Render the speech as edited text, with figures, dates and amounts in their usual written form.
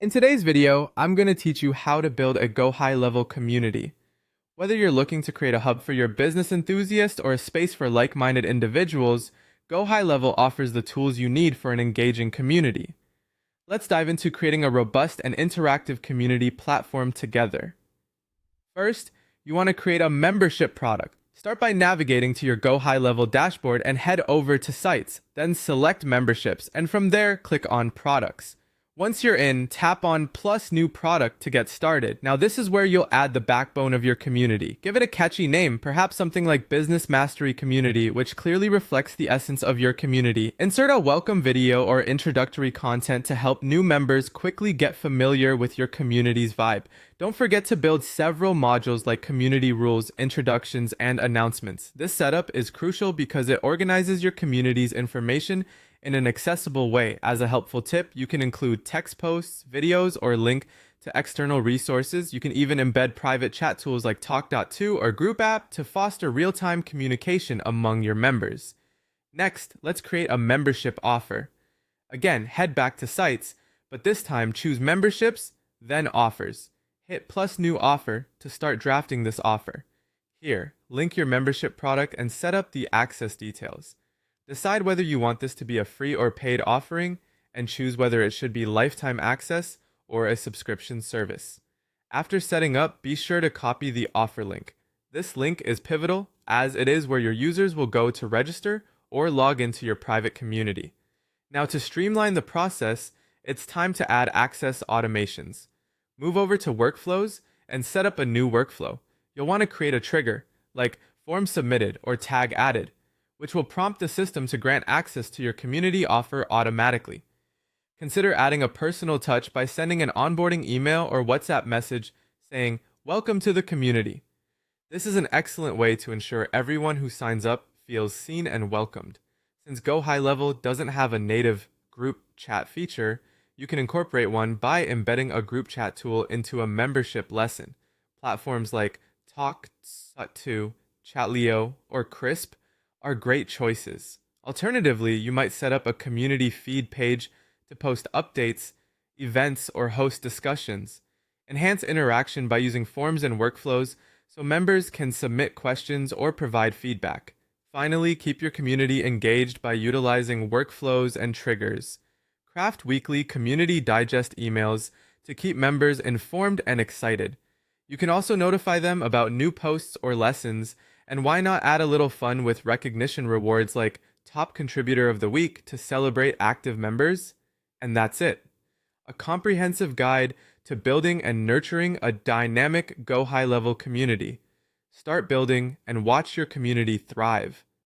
In today's video, I'm going to teach you how to build a GoHighLevel community. Whether you're looking to create a hub for your business enthusiast or a space for like-minded individuals, GoHighLevel offers the tools you need for an engaging community. Let's dive into creating a robust and interactive community platform together. First, you want to create a membership product. Start by navigating to your GoHighLevel dashboard and head over to Sites, then select Memberships, and from there, click on Products. Once you're in, tap on Plus New Product to get started. Now this is where you'll add the backbone of your community. Give it a catchy name, perhaps something like Business Mastery Community, which clearly reflects the essence of your community. Insert a welcome video or introductory content to help new members quickly get familiar with your community's vibe. Don't forget to build several modules like community rules, introductions, and announcements. This setup is crucial because it organizes your community's information in an accessible way. As a helpful tip, you can include text posts, videos, or link to external resources. You can even embed private chat tools like Talk.to or Group App to foster real-time communication among your members. Next, let's create a membership offer. Again, head back to Sites, but this time choose Memberships, then Offers. Hit Plus New Offer to start drafting this offer. Here, link your membership product and set up the access details. Decide whether you want this to be a free or paid offering, and choose whether it should be lifetime access or a subscription service. After setting up, be sure to copy the offer link. This link is pivotal as it is where your users will go to register or log into your private community. Now to streamline the process, it's time to add access automations. Move over to Workflows and set up a new workflow. You'll want to create a trigger, like Form Submitted or Tag Added, which will prompt the system to grant access to your community offer automatically. Consider adding a personal touch by sending an onboarding email or WhatsApp message saying, "Welcome to the community." This is an excellent way to ensure everyone who signs up feels seen and welcomed. Since GoHighLevel doesn't have a native group chat feature, you can incorporate one by embedding a group chat tool into a membership lesson. Platforms like Talk.to, Chatlio, or Crisp are great choices. Alternatively, you might set up a community feed page to post updates, events, or host discussions. Enhance interaction by using forms and workflows so members can submit questions or provide feedback. Finally, keep your community engaged by utilizing workflows and triggers. Craft weekly community digest emails to keep members informed and excited. You can also notify them about new posts or lessons, and why not add a little fun with recognition rewards like Top Contributor of the Week to celebrate active members? And that's it. A comprehensive guide to building and nurturing a dynamic GoHighLevel community. Start building and watch your community thrive.